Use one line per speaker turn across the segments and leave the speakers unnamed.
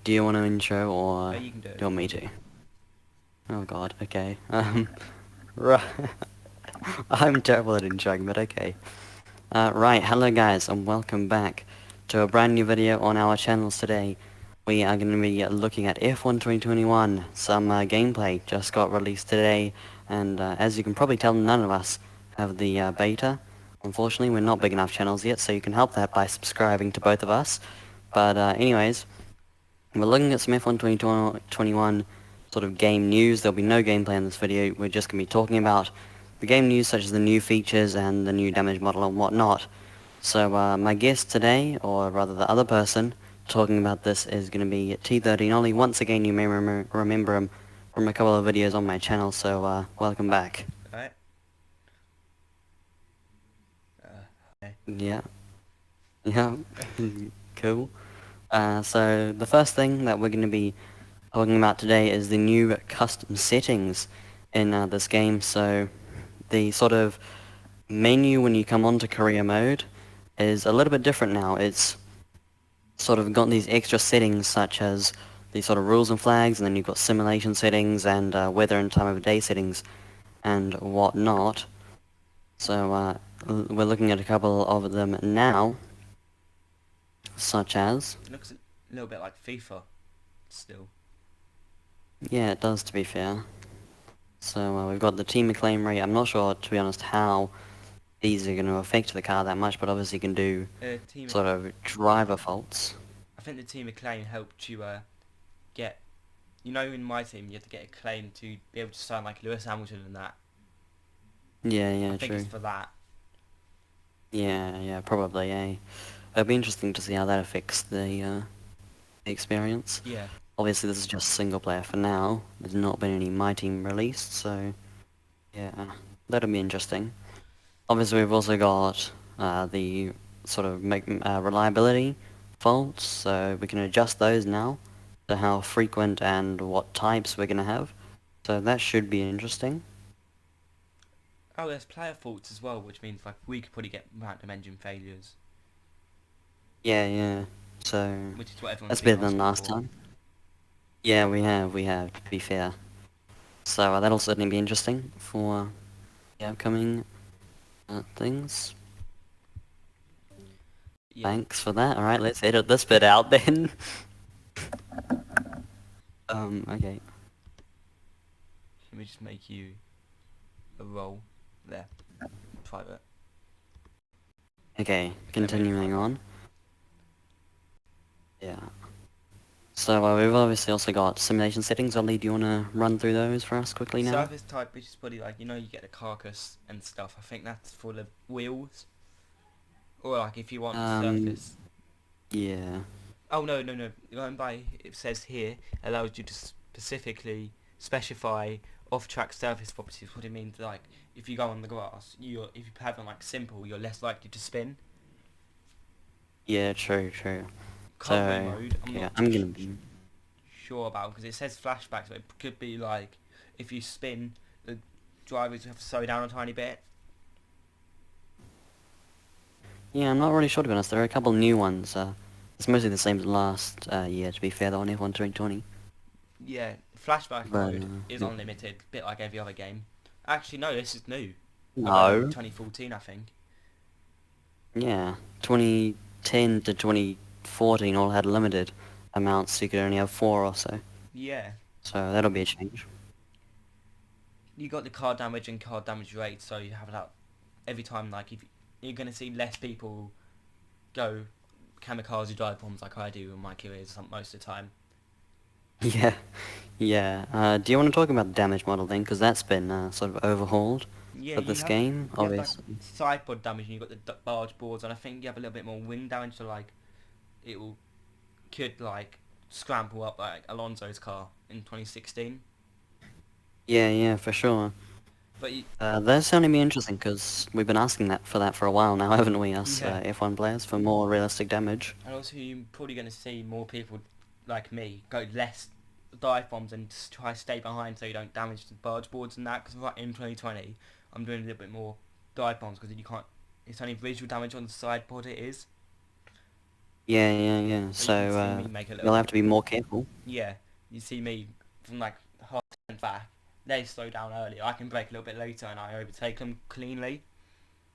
do you want to intro or
You can do
do
it
you
if
want
you
me
want.
to? Oh God, okay. Right. I'm terrible at introing, but okay. Right, hello guys, and welcome back to a brand new video on our channels today. We are going to be looking at F1 2021. Some gameplay just got released today, and as you can probably tell, none of us have the beta. Unfortunately, we're not big enough channels yet, so you can help that by subscribing to both of us. But anyways, we're looking at some F1 2021 sort of game news. There'll be no gameplay in this video. We're just going to be talking about the game news, such as the new features and the new damage model and whatnot. So my guest today, or rather the other person talking about this, is going to be T30 Nolly. Once again, you may remember him from a couple of videos on my channel, so welcome back.
Alright. Okay.
Yeah, yeah, cool. So the first thing that we're going to be talking about today is the new custom settings in this game. So the sort of menu when you come onto career mode is a little bit different now. It's sort of got these extra settings such as the sort of rules and flags, and then you've got simulation settings and weather and time of day settings and whatnot. So we're looking at a couple of them now, such as,
It looks a little bit like FIFA still.
yeah, it does, to be fair. So we've got the team acclaim rate. I'm not sure, to be honest, how these are going to affect the car that much, but obviously you can do
Team.
sort of driver faults.
I think the team acclaim helped you get. You know, in my team, you have to get a claim to be able to sign like Lewis Hamilton and that.
Yeah,
I
yeah,
think it's
true.
for that.
Yeah, yeah, probably, eh? It'll be interesting to see how that affects the experience.
Yeah.
Obviously, this is just single player for now. There's not been any My Team released, so yeah, that'll be interesting. Obviously, we've also got the sort of reliability faults, so we can adjust those now to how frequent and what types we're going to have. So that should be interesting.
Oh, there's player faults as well, which means like we could probably get random engine failures,
Yeah, yeah. So
which is what everyone's
that's
been
better than
asking
last
for.
time. Yeah, we have, to be fair. So that'll certainly be interesting for the upcoming things.
Yeah.
Thanks for that. Alright, let's edit this bit out then. Okay.
Let me just make you a role there, private.
Okay,
I made it
continuing
private.
on. Yeah. So we've obviously also got simulation settings. Ollie, do you want to run through those for us quickly now?
Surface type, which is probably like, you know, you get the carcass and stuff. I think that's for the wheels. Or like if you want
Um,
surface.
yeah.
Oh no, no, no. Going by, it says here, allows you to specifically specify off-track surface properties. What it means, like, if you go on the grass, if you have on like simple, you're less likely to spin.
Yeah, true, true.
Cargo
So,
mode, I'm
okay,
not too
I'm gonna be...
sure about because it says flashbacks, but it could be like if you spin, the drivers have to slow down a tiny bit.
Yeah, I'm not really sure, to be honest. There are a couple new ones. It's mostly the same as last year, to be fair, though, on F1 2020.
Yeah, flashback
But,
mode is
yeah.
unlimited, bit like every other game. Actually, no, this is new. I've only
No.
2014, I think.
Yeah, 2010 to 2014 all had limited amounts, so you could only have four or so.
Yeah,
So that'll be a change.
you got the car damage and car damage rate, so you have that every time. Like if you're gonna see less people go kamikaze dive bombs like I do in my careers most of the time.
Yeah, yeah. Do you want to talk about the damage model then? Because that's been sort of overhauled
Yeah,
for this game,
you have like
obviously.
side pod damage and you got the barge boards, and I think you have a little bit more wing damage, so like it will could like scramble up like Alonso's car in 2016.
Yeah, yeah, for sure.
But
That's going to be interesting because we've been asking that for a while now, haven't we, us
yeah,
F1 players, for more realistic damage.
and also you're probably going to see more people like me go less dive bombs and just try to stay behind so you don't damage the barge boards and that. Because right in 2020, I'm doing a little bit more dive bombs because you can't. It's only visual damage on the side pod. It is.
Yeah.
But you
So
can see me make a little
you'll
bit.
have to be more careful.
Yeah, you see me from like half a second back. They slow down early. I can brake a little bit later and I overtake them cleanly.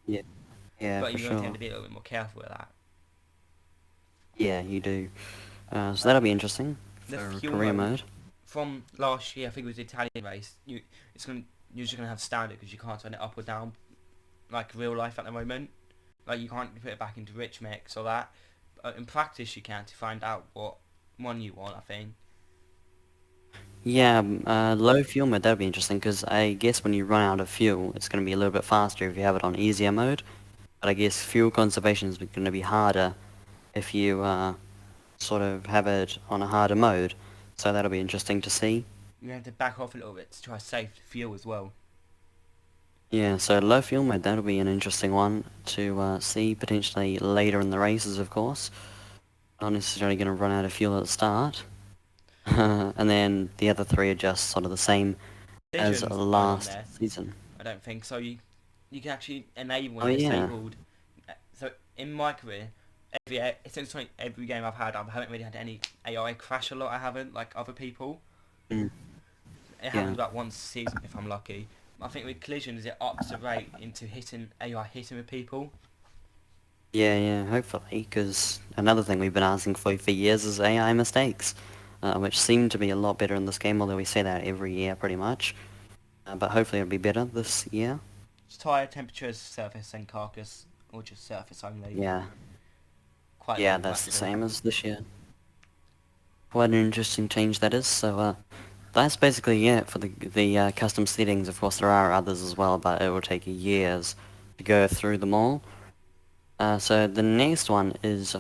Yeah, yeah,
But
for
you're going to have
sure.
to be a little bit more careful with that.
Yeah, you do. So that'll be interesting
The
for
fuel
career
mode
mode.
from last year, I think it was the Italian race. You're just gonna have standard because you can't turn it up or down like real life at the moment. Like you can't put it back into rich mix or that. In practice, you can to find out what one you want. I think.
Yeah, low fuel mode, that'll be interesting because I guess when you run out of fuel, it's going to be a little bit faster if you have it on easier mode. But I guess fuel conservation is going to be harder if you sort of have it on a harder mode. So that'll be interesting to see.
You have to back off a little bit to try to save fuel as well.
Yeah, so low fuel mode, that'll be an interesting one to see potentially later in the races, of course. Not necessarily going to run out of fuel at the start. And then the other three are just sort of the same as
Visions won't on
last
there.
season.
I don't think so. You can actually enable
Oh
and
yeah.
disabled. So in my career, since every game I've had, I haven't really had any AI crash a lot. I haven't like other people.
Mm,
It
yeah.
happens about once a season if I'm lucky. I think with collisions it ups the rate into hitting AI hitting with people.
Yeah, hopefully, because another thing we've been asking for years is AI mistakes, which seem to be a lot better in this game, although we say that every year pretty much. But hopefully it'll be better this year.
It's tire temperatures, surface and carcass, or just surface only.
Yeah,
Quite
yeah,
low
that's the
actually.
same as this year. Quite an interesting change that is, so that's basically it for the custom settings. Of course, there are others as well, but it will take years to go through them all. So the next one is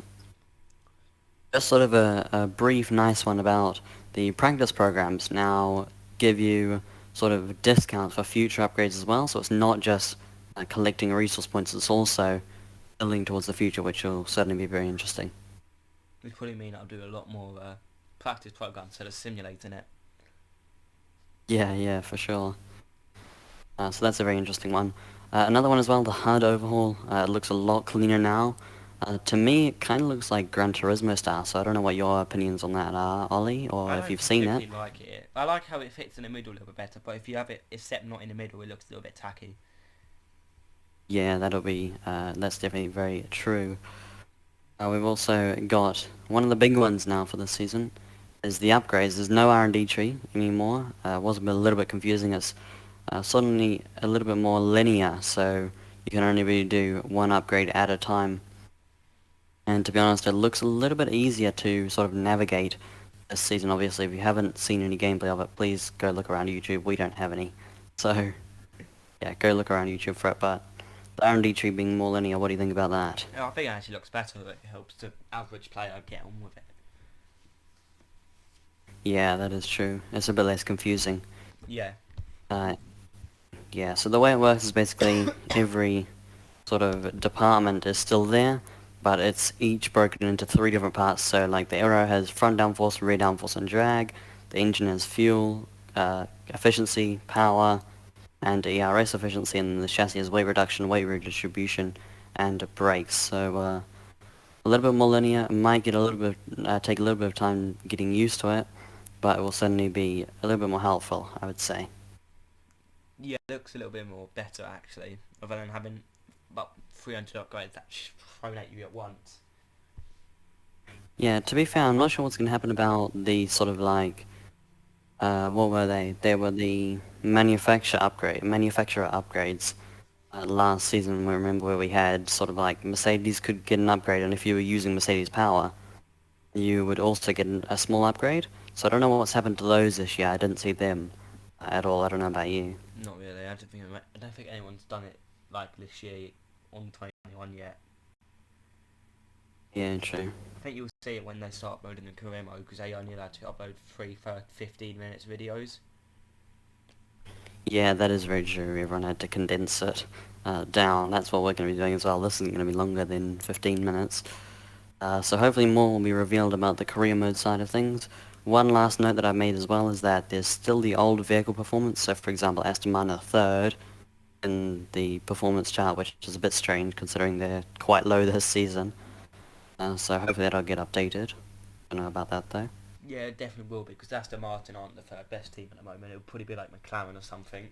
just sort of a brief, nice one about the practice programs now give you sort of discounts for future upgrades as well, so it's not just collecting resource points, it's also building towards the future, which will certainly be very interesting.
Which probably mean I'll do a lot more practice programs instead of simulating it.
Yeah, for sure. So that's a very interesting one. Another one as well, the HUD overhaul. It looks a lot cleaner now. To me, it kind of looks like Gran Turismo style, so I don't know what your opinions on that are, Ollie, or
I
if
don't
you've seen it.
particularly like it. I like how it fits in the middle a little bit better, but if you have it except not in the middle, it looks a little bit tacky.
Yeah, that's definitely very true. We've also got one of the big ones now for this season is the upgrades. There's no R&D tree anymore. Was a little bit confusing. It's suddenly a little bit more linear, so you can only really do one upgrade at a time. And to be honest, it looks a little bit easier to sort of navigate this season. Obviously, if you haven't seen any gameplay of it, please go look around YouTube. We don't have any. So, yeah, go look around YouTube for it. But the R&D tree being more linear, what do you think about that?
I think it actually looks better. It helps the average player get on with it.
Yeah, that is true. It's a bit less confusing.
Yeah.
Uh, yeah, so the way it works is basically every sort of department is still there, but it's each broken into three different parts. So like the aero has front downforce, rear downforce, and drag. The engine has fuel, efficiency, power, and ERS efficiency, and the chassis has weight reduction, weight redistribution, and brakes. So a little bit more linear. It might get a little bit take a little bit of time getting used to it, but it will certainly be a little bit more helpful, I would say.
Yeah, it looks a little bit more better actually, other than having about 300 upgrades that thrown at you at once.
Yeah, to be fair, I'm not sure what's going to happen about the sort of like, what were they? They were the manufacturer upgrades. Last season, we remember where we had sort of like Mercedes could get an upgrade, and if you were using Mercedes power, you would also get a small upgrade. So I don't know what's happened to those this year. I didn't see them at all. I don't know about you.
Not really. I don't think anyone's done it like this year on 2021 yet.
Yeah, true.
I think you'll see it when they start uploading the career mode because they only allowed to upload 15 minutes videos.
Yeah, that is very true. Everyone had to condense it down. That's what we're going to be doing as well. This isn't going to be longer than 15 minutes. So hopefully more will be revealed about the career mode side of things. One last note that I've made as well is that there's still the old vehicle performance. So for example, Aston Martin are third in the performance chart, which is a bit strange considering they're quite low this season. So hopefully that'll get updated. Don't know about that though.
Yeah, it definitely will be, because Aston Martin aren't the third best team at the moment. It'll probably be like McLaren or something.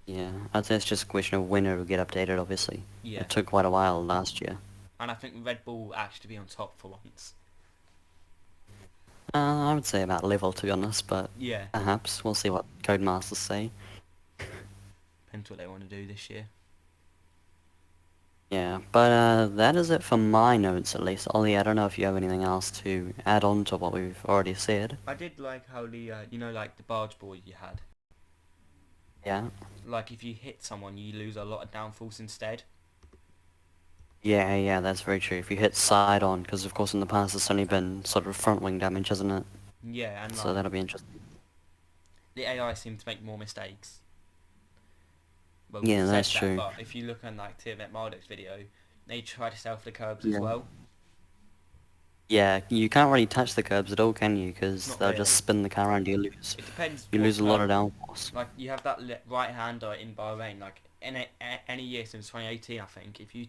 Yeah, I'd say it's just a question of when it will get updated, obviously.
Yeah,
It took quite a while last year.
and I think Red Bull will actually be on top for once.
I would say about level, to be honest, but
Yeah,
perhaps. We'll see what Codemasters say.
depends what they want to do this year.
Yeah, but that is it for my notes at least. Ollie, I don't know if you have anything else to add on to what we've already said.
I did like how the, like the barge board you had.
Yeah?
Like if you hit someone, you lose a lot of downforce instead.
Yeah, that's very true. If you hit side on, because of course in the past it's only been sort of front wing damage, hasn't it?
Yeah, and
So
like
that'll be interesting.
the AI seem to make more mistakes. Well,
Yeah,
says
that's
that,
true.
but if you look on like Tiamat Marduk's video, they try to self the curbs as
Yeah.
well.
Yeah, you can't really touch the curbs at all, can you? Because
Not
they'll just
really.
spin the car around, you lose.
It depends
You
what
lose a lot
curb.
of downforce.
Like you have that right hander in Bahrain. Like any year since 2018, I think, if you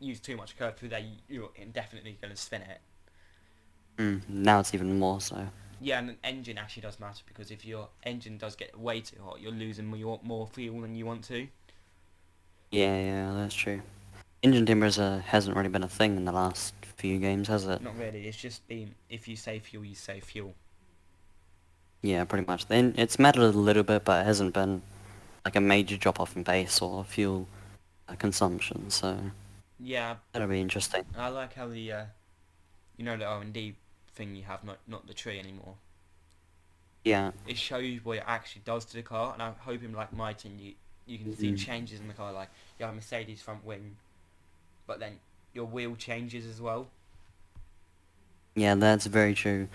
use too much curb through there, you're definitely going to spin it.
Now it's even more so.
Yeah, and an engine actually does matter, because if your engine does get way too hot, you're losing more fuel than you want to.
Yeah, that's true. Engine temperature hasn't really been a thing in the last few games, has it?
Not really. It's just been, if you save fuel, you save fuel.
Yeah, pretty much. Then it's mattered a little bit, but it hasn't been like a major drop off in pace or fuel consumption. So
Yeah,
that'll be interesting.
I like how the the R&D thing you have, not the tree anymore.
Yeah,
It shows what it actually does to the car, and I'm hoping like my team, you can see changes in the car. Like you have a Mercedes front wing, but then your wheel changes as well.
yeah, that's very true.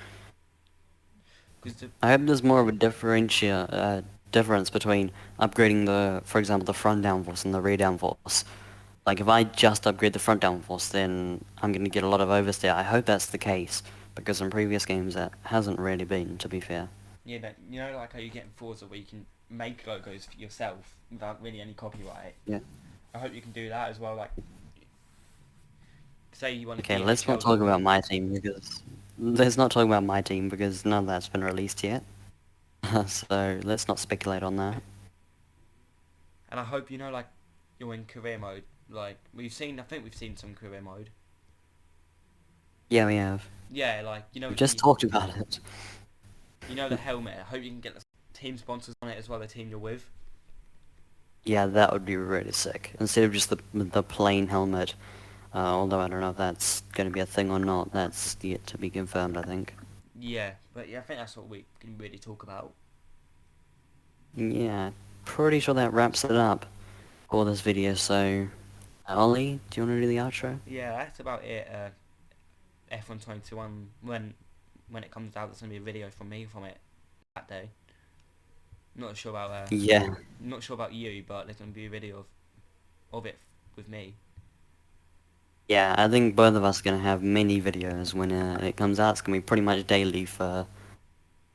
Because
I hope there's more of a difference between upgrading for example, the front downforce and the rear downforce. Like if I just upgrade the front downforce, then I'm going to get a lot of oversteer. I hope that's the case, because in previous games that hasn't really been, to be fair.
like how you get in Forza where you can make logos for yourself without really any copyright.
Yeah.
I hope you can do that as well. Like, say you want a
Okay, let's not
DHL
talk
logo.
about my team because none of that's been released yet. So let's not speculate on that.
And I hope like you're in career mode. Like I think we've seen some career mode.
Yeah, we have.
Yeah, like
We just talked about it.
the helmet. I hope you can get the team sponsors on it as well. The team you're with.
Yeah, that would be really sick. Instead of just the plain helmet. Although I don't know if that's going to be a thing or not. That's yet to be confirmed, I think.
Yeah, but yeah, I think that's what we can really talk about.
Yeah, pretty sure that wraps it up for this video. So, Ollie, do you want to do the outro?
Yeah, that's about it. F1 2021, when it comes out, there's gonna be a video from me from it that day. Not sure about
Yeah.
not sure about you, but there's gonna be a video of it with me.
Yeah, I think both of us are going to have many videos when it comes out. It's going to be pretty much daily for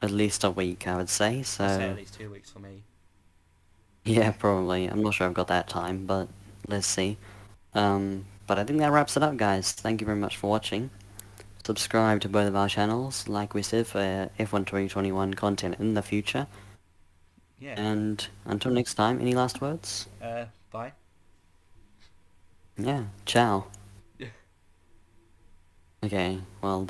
at least a week, I would say.
I'd say at
So,
least 2 weeks for me.
yeah, probably. I'm not sure I've got that time, but let's see. But I think that wraps it up, guys. Thank you very much for watching. Subscribe to both of our channels, like we said, for F1 2021 content in the future.
Yeah.
And until next time, any last words?
Bye.
Yeah, ciao. Okay, well...